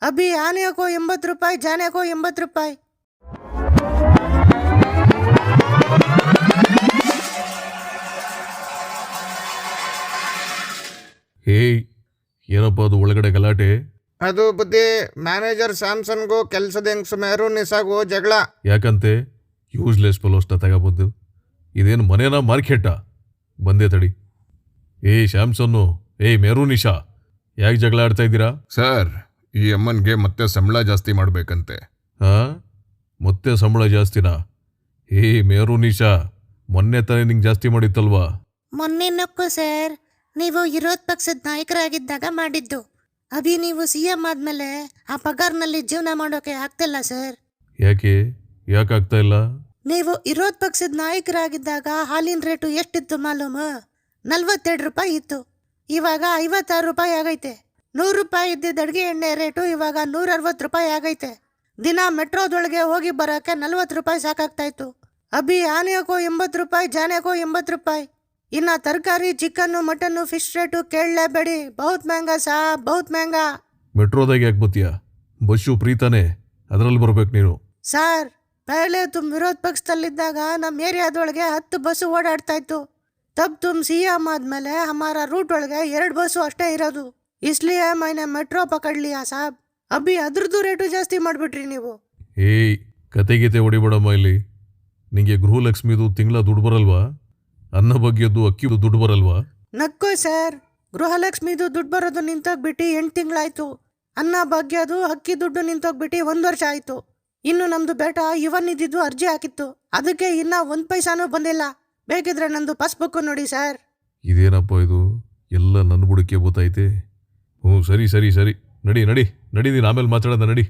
अभी आने को 80 ರೂಪಾಯಿ, जाने को 80 ರೂಪಾಯಿ. ಹೇಯ್, ಏನಪ್ಪ ಅದು ಒಳಗಡೆ ಗಲಾಟೆ? ಅದು ಬುದ್ಧಿ ಮ್ಯಾನೇಜರ್ ಸ್ಯಾಮ್ಸನ್ಗೂ ಕೆಲಸದ ಹೆಂಗ್ಸು ಮೆಹರೂನಿಸಾಗೂ ಜಗಳ. ಯಾಕಂತೆ? ಯೂಸ್ಲೆಸ್ ಫೆಲೋಸ್ನ ತಗೊಬಂದು ಇದೇನು ಮನೇನಾ ಮಾರ್ಕೆಟಾ? ಬಂದೆ ತಡಿ. ಏಯ್ ಶ್ಯಾಮ್ಸನ್ನು, ಏಯ್ ಮೆರೂನಿಶಾ, ಯಾಕೆ ಜಗಳ ಆಡ್ತಾ ಇದ್ದೀರಾ? ಸರ್, ಈ ಅಮ್ಮನ್ಗೆ ಮತ್ತೆ ಸಂಬಳ ಜಾಸ್ತಿ ಮಾಡ್ಬೇಕಂತೆ. ಹಾಂ, ಮತ್ತೆ ಸಂಬಳ ಜಾಸ್ತಿನಾ? ಏಯ್ ಮೆರೂನಿಶಾ, ಮೊನ್ನೆ ತಾನೇ ನಿಂಗೆ ಜಾಸ್ತಿ ಮಾಡಿತ್ತಲ್ವಾ? ಮೊನ್ನೆನಕ್ಕೂ ಸರ್, ನೀವು ವಿರೋಧ ಪಕ್ಷದ ನಾಯಕರಾಗಿದ್ದಾಗ ಮಾಡಿದ್ದು. ಅಭಿ ನೀವು CM ಆದ್ಮೇಲೆ ಆ ಪಗಾರ್ನಲ್ಲಿ ಜೀವನ ಮಾಡೋಕೆ ಆಗ್ತಿಲ್ಲ ಸರ್. ಯಾಕಾಗ್ತಾ ಇಲ್ಲ? ನೀವು ವಿರೋಧ ಪಕ್ಷದ ನಾಯಕರಾಗಿದ್ದಾಗ ಹಾಲಿನ ರೇಟು ಎಷ್ಟಿತ್ತು ಮಾಲೂಮ? 42 ರೂಪಾಯಿ ಇತ್ತು. ಇವಾಗ 56 ರೂಪಾಯಿ ಆಗೈತೆ. 100 ರೂಪಾಯಿ ಇದ್ದಿದ್ದ ಅಡುಗೆ ಎಣ್ಣೆ ರೇಟು ಇವಾಗ 160 ರೂಪಾಯಿ ಆಗೈತೆ. ದಿನ ಮೆಟ್ರೋದೊಳಗೆ ಹೋಗಿ ಬರೋಕ್ಕೆ 40 ರೂಪಾಯಿ ಸಾಕಾಗ್ತಾ ಇತ್ತು. ಅಭಿ ಆನೆಗೂ 80 ರೂಪಾಯಿ, ಜಾನೆಗೂ 80 ರೂಪಾಯಿ. ಇನ್ನು ತರಕಾರಿ, ಚಿಕನ್ನು, ಮಟನ್ನು, ಫಿಶ್ ರೇಟು ಕೇಳಲೇಬೇಡಿ. ಬಹುತ್ ಮೆಹಂಗಾ ಸಾಬ್, ಬಹುತ್ ಮೆಹಂಗಾ. ಮೆಟ್ರೋದಾಗ ಯಾಕೆ ಬತ್ತೀಯಾ? ಬಸ್ಸು ಪ್ರೀತಾನೆ, ಅದರಲ್ಲಿ ಬರ್ಬೇಕು ನೀನು. ಸರ್, ಪಹಲೆ ತುಮ್ ವಿರೋಧ ಪಕ್ಷದಲ್ಲಿದ್ದಾಗ ನಮ್ಮ ಏರಿಯಾದೊಳಗೆ 10 ಬಸ್ಸು ಓಡಾಡ್ತಾ ಇತ್ತು. ತಬ್ ತುಮ್ CM ಆದ್ಮೇಲೆ ಹಮಾರ ರೂಟ್ ಒಳಗೆ 2 ಬಸ್ಸು ಅಷ್ಟೇ ಇರೋದು. ಇಸ್ಲಿಯೇ ಮೈನೆ ಮೆಟ್ರೋ ಪಕಡ್ಲಿಯಾ ಸಾಬ್. ಅಭಿ ಅದ್ರದ್ದು ರೇಟು ಜಾಸ್ತಿ ಮಾಡಿಬಿಟ್ರಿ ನೀವು. ಏಯ್, ಕತೆಗೀತೆ ಹೊಡಿಬೇಡಮ್ಮ ಇಲ್ಲಿ. ನಿಂಗೆ ಗೃಹಲಕ್ಷ್ಮಿದು ತಿಂಗಳ ದುಡ್ಡು ಬರಲ್ವಾ? ಅನ್ನ ಬಗ್ಗೆದ್ದು ಅಕ್ಕಿದು ದುಡ್ಡು ಬರಲ್ವಾ? ನಕ್ಕೋ ಸರ್, ಗೃಹಲಕ್ಷ್ಮಿದು ದುಡ್ಡು ಬರೋದು ನಿಂತೋಗ್ಬಿಟ್ಟು 8 ತಿಂಗಳಾಯ್ತು. ಅನ್ನ ಭಾಗ್ಯದು ಅಕ್ಕಿ ದುಡ್ಡು ನಿಂತೋಗ್ಬಿಟ್ಟು 1 ವರ್ಷ ಆಯಿತು. ಇನ್ನು ನಮ್ಮದು ಬೇಟ ಯುವ ನಿಧಿದು ಅರ್ಜಿ ಹಾಕಿತ್ತು, ಅದಕ್ಕೆ ಇನ್ನೂ 1 ಪೈಸಾನೂ ಬಂದಿಲ್ಲ. ಬೇಕಿದ್ರೆ ನಂದು ಪಾಸ್ಬುಕ್ಕು ನೋಡಿ ಸರ್. ಇದೇನಪ್ಪ ಇದು, ಎಲ್ಲ ನನ್ನ ಬುಡಕ್ಕೆ ಗೊತ್ತೈತೆ. ಹ್ಞೂ, ಸರಿ, ನಡಿ, ನಡೀತೀನಿ, ಆಮೇಲೆ ಮಾತಾಡೋದ, ನಡಿ.